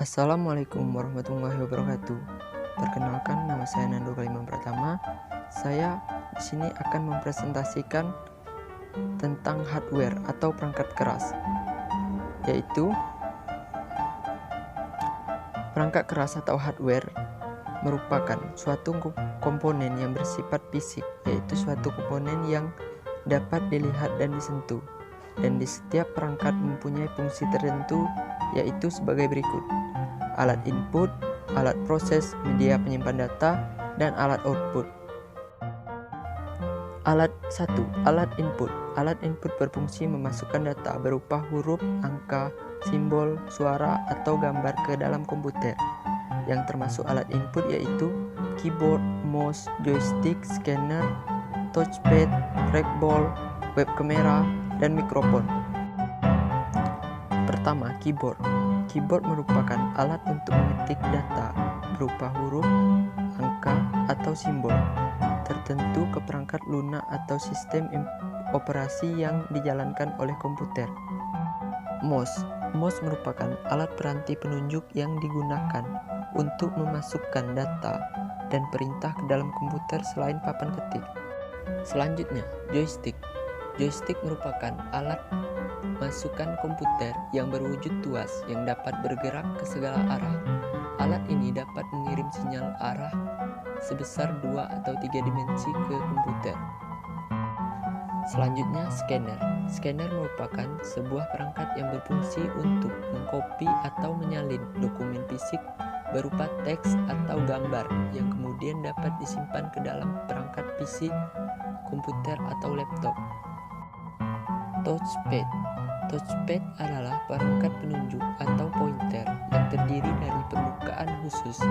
Assalamualaikum warahmatullahi wabarakatuh. Perkenalkan, nama saya Nando Kaliman Pratama. Saya di sini akan mempresentasikan tentang hardware atau perangkat keras, yaitu perangkat keras atau hardware merupakan suatu komponen yang bersifat fisik, yaitu suatu komponen yang dapat dilihat dan disentuh, dan di setiap perangkat mempunyai fungsi tertentu, yaitu sebagai berikut: alat input, alat proses, media penyimpan data, dan alat output. Alat 1. Alat input. Alat input berfungsi memasukkan data berupa huruf, angka, simbol, suara, atau gambar ke dalam komputer. Yang termasuk alat input yaitu keyboard, mouse, joystick, scanner, touchpad, trackball, web kamera, dan mikrofon. Pertama, keyboard. Keyboard merupakan alat untuk mengetik data berupa huruf, angka, atau simbol tertentu ke perangkat lunak atau sistem operasi yang dijalankan oleh komputer. Mouse. Mouse merupakan alat peranti penunjuk yang digunakan untuk memasukkan data dan perintah ke dalam komputer selain papan ketik. Selanjutnya, joystick. Joystick merupakan alat masukan komputer yang berwujud tuas yang dapat bergerak ke segala arah. Alat ini dapat mengirim sinyal arah sebesar 2 atau 3 dimensi ke komputer. Selanjutnya, scanner. Scanner merupakan sebuah perangkat yang berfungsi untuk mengkopi atau menyalin dokumen fisik berupa teks atau gambar yang kemudian dapat disimpan ke dalam perangkat PC, komputer, atau laptop. Touchpad. Touchpad adalah perangkat penunjuk atau pointer yang terdiri dari permukaan khusus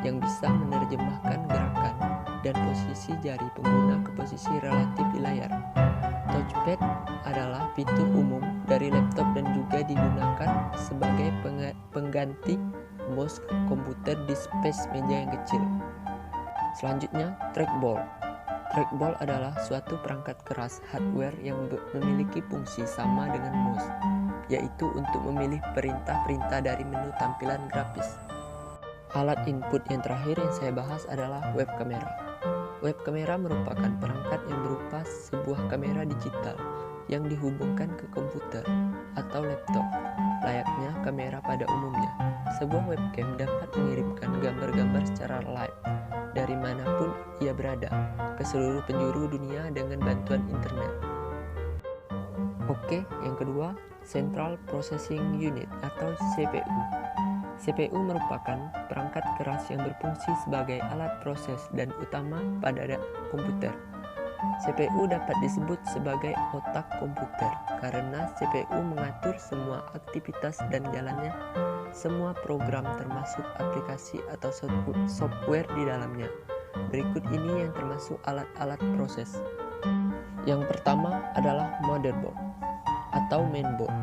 yang bisa menerjemahkan gerakan dan posisi jari pengguna ke posisi relatif di layar. Touchpad adalah fitur umum dari laptop dan juga digunakan sebagai pengganti mouse komputer di space meja yang kecil. Selanjutnya, trackball. Trackball adalah suatu perangkat keras hardware yang memiliki fungsi sama dengan mouse, yaitu untuk memilih perintah-perintah dari menu tampilan grafis. Alat input yang terakhir yang saya bahas adalah web kamera. Web kamera merupakan perangkat yang berupa sebuah kamera digital yang dihubungkan ke komputer atau laptop, layaknya kamera pada umumnya. Sebuah webcam dapat mengirimkan gambar-gambar secara live dari manapun ia berada ke seluruh penjuru dunia dengan bantuan internet. Oke, yang kedua, Central Processing Unit atau CPU. CPU merupakan perangkat keras yang berfungsi sebagai alat proses dan utama pada komputer. CPU dapat disebut sebagai otak komputer karena CPU mengatur semua aktivitas dan jalannya semua program termasuk aplikasi atau software di dalamnya. Berikut ini yang termasuk alat-alat proses. Yang pertama adalah motherboard atau mainboard.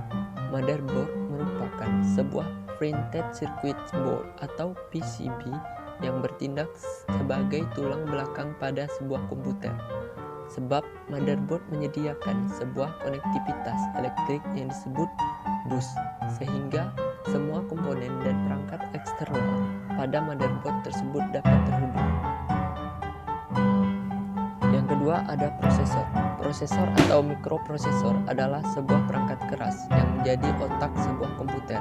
Motherboard merupakan sebuah printed circuit board atau PCB yang bertindak sebagai tulang belakang pada sebuah komputer. Sebab motherboard menyediakan sebuah konektivitas elektrik yang disebut bus, sehingga semua komponen dan perangkat eksternal pada motherboard tersebut dapat terhubung. Yang kedua ada prosesor. Prosesor atau mikroprosesor adalah sebuah perangkat keras yang menjadi otak sebuah komputer.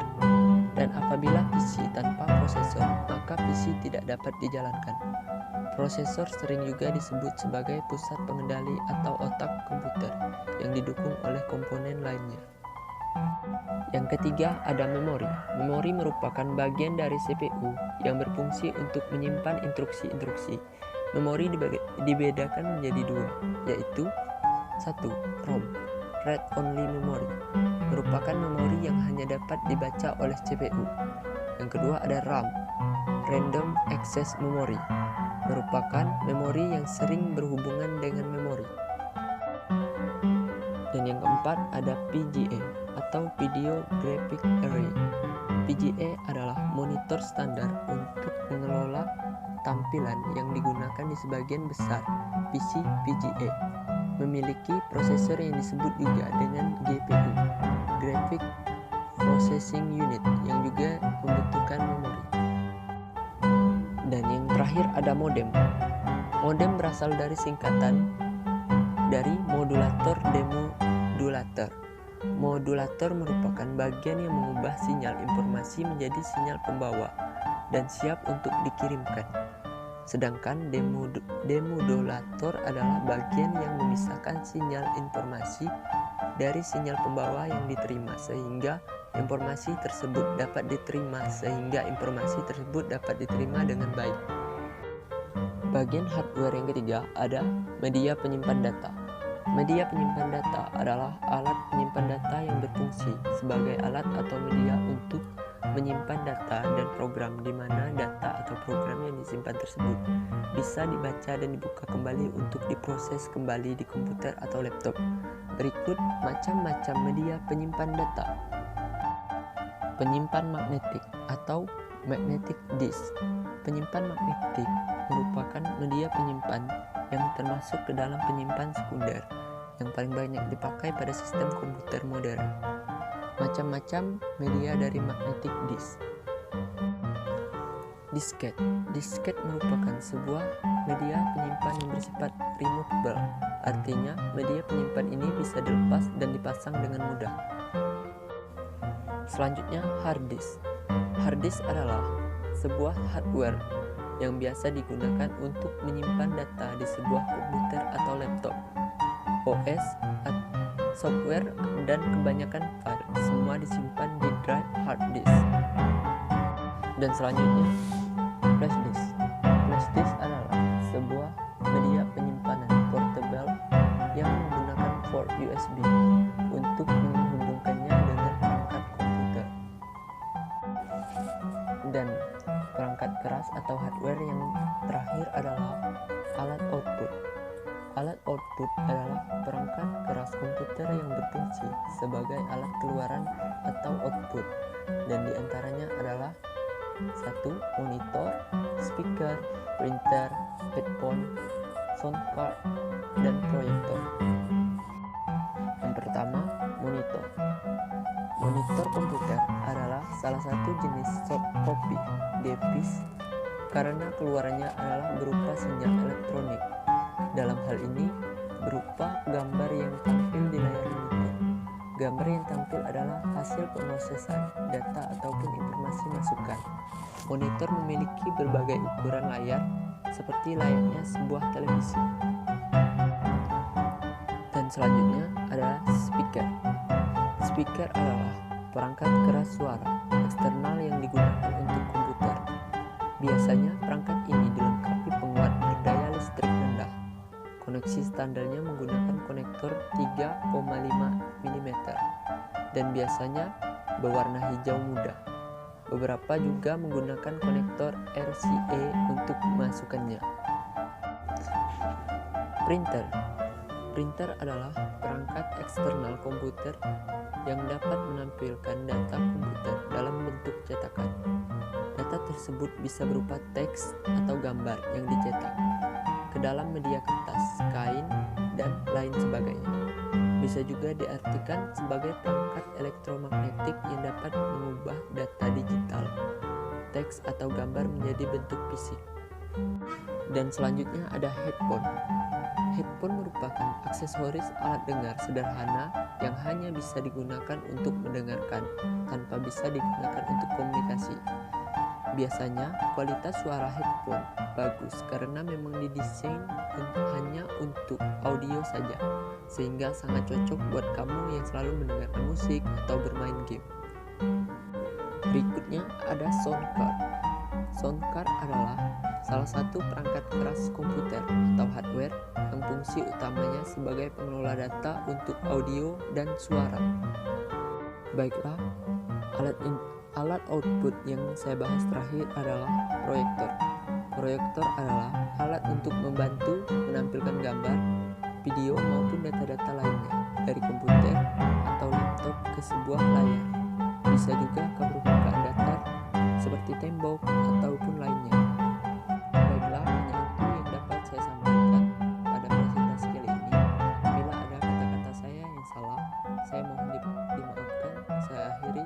Dan apabila PC tanpa prosesor, maka PC tidak dapat dijalankan. Prosesor sering juga disebut sebagai pusat pengendali atau otak komputer yang didukung oleh komponen lainnya. Yang ketiga ada memori. Memori merupakan bagian dari CPU yang berfungsi untuk menyimpan instruksi-instruksi. Memori dibedakan menjadi dua, yaitu 1. ROM, Read Only Memory, merupakan memori yang hanya dapat dibaca oleh CPU. Yang kedua ada RAM, Random Access Memory, merupakan memori yang sering berhubungan dengan memori. Dan yang keempat ada VGA atau Video Graphic Array. VGA adalah monitor standar untuk mengelola tampilan yang digunakan di sebagian besar PC VGA. Memiliki prosesor yang disebut juga dengan GPU, Graphic Processing Unit, yang juga membutuhkan terakhir ada modem. Modem berasal dari singkatan dari modulator demodulator. Modulator merupakan bagian yang mengubah sinyal informasi menjadi sinyal pembawa dan siap untuk dikirimkan. Sedangkan demodulator adalah bagian yang memisahkan sinyal informasi dari sinyal pembawa yang diterima sehingga informasi tersebut dapat diterima dengan baik. Bagian hardware yang ketiga ada media penyimpan data. Media penyimpan data adalah alat penyimpan data yang berfungsi sebagai alat atau media untuk menyimpan data dan program di mana data atau program yang disimpan tersebut bisa dibaca dan dibuka kembali untuk diproses kembali di komputer atau laptop. Berikut macam-macam media penyimpan data. Penyimpan magnetik atau magnetic disk. Penyimpan magnetik merupakan media penyimpan yang termasuk ke dalam penyimpan sekunder yang paling banyak dipakai pada sistem komputer modern. Macam-macam media dari magnetic disk. Disket. Disket merupakan sebuah media penyimpan yang bersifat removable. Artinya, media penyimpan ini bisa dilepas dan dipasang dengan mudah. Selanjutnya, hard disk. Hard disk adalah sebuah hardware yang biasa digunakan untuk menyimpan data di sebuah komputer atau laptop. OS, software, dan kebanyakan file semua disimpan di drive hard disk. Dan selanjutnya, flash disk. Flash disk adalah sebuah media penyimpanan portable yang menggunakan port USB untuk menghubungkannya dengan perangkat komputer. Dan perangkat keras atau hardware yang terakhir adalah alat output. Alat output adalah perangkat keras komputer yang berfungsi sebagai alat keluaran atau output, dan diantaranya adalah 1. Monitor, speaker, printer, headphone, sound card, dan proyektor. Yang pertama, monitor. Monitor komputer adalah salah satu jenis soft copy device karena keluarannya adalah berupa sinyal elektronik. Dalam hal ini, berupa gambar yang tampil di layar monitor. Gambar yang tampil adalah hasil pemrosesan data ataupun informasi masukan. Monitor memiliki berbagai ukuran layar seperti layaknya sebuah televisi. Dan selanjutnya ada speaker. Speaker adalah perangkat keras suara eksternal yang digunakan untuk komputer. Biasanya perangkat ini dilengkapi penguat berdaya listrik rendah. Koneksi standarnya menggunakan konektor 3,5 mm dan biasanya berwarna hijau muda. Beberapa juga menggunakan konektor RCA untuk memasukkannya. Printer. Printer adalah perangkat eksternal komputer yang dapat menampilkan data komputer dalam bentuk cetakan. Data tersebut bisa berupa teks atau gambar yang dicetak ke dalam media kertas, kain, dan lain sebagainya. Bisa juga diartikan sebagai perangkat elektromagnetik yang dapat mengubah data digital, teks atau gambar menjadi bentuk fisik. Dan selanjutnya ada headphone. Headphone merupakan aksesoris alat dengar sederhana yang hanya bisa digunakan untuk mendengarkan tanpa bisa digunakan untuk komunikasi. Biasanya kualitas suara headphone bagus karena memang didesain hanya untuk audio saja, sehingga sangat cocok buat kamu yang selalu mendengarkan musik atau bermain game. Berikutnya ada sound card. Sound card adalah salah satu perangkat keras komputer atau hardware yang fungsi utamanya sebagai pengelola data untuk audio dan suara. Baiklah, alat output yang saya bahas terakhir adalah proyektor. Proyektor adalah alat untuk membantu menampilkan gambar, video maupun data-data lainnya dari komputer atau laptop ke sebuah layar. Bisa juga ke permukaan datar seperti tembok ataupun lainnya. Baiklah, hanya itu yang dapat saya sampaikan pada presentasi kali ini. Bila ada kata-kata saya yang salah, saya mohon dimaafkan. Saya akhiri.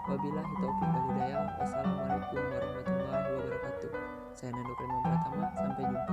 Wabillahi taufiq wal hidayah. Wassalamualaikum warahmatullahi wabarakatuh. Saya Nando Krimam Pratama. Sampai jumpa.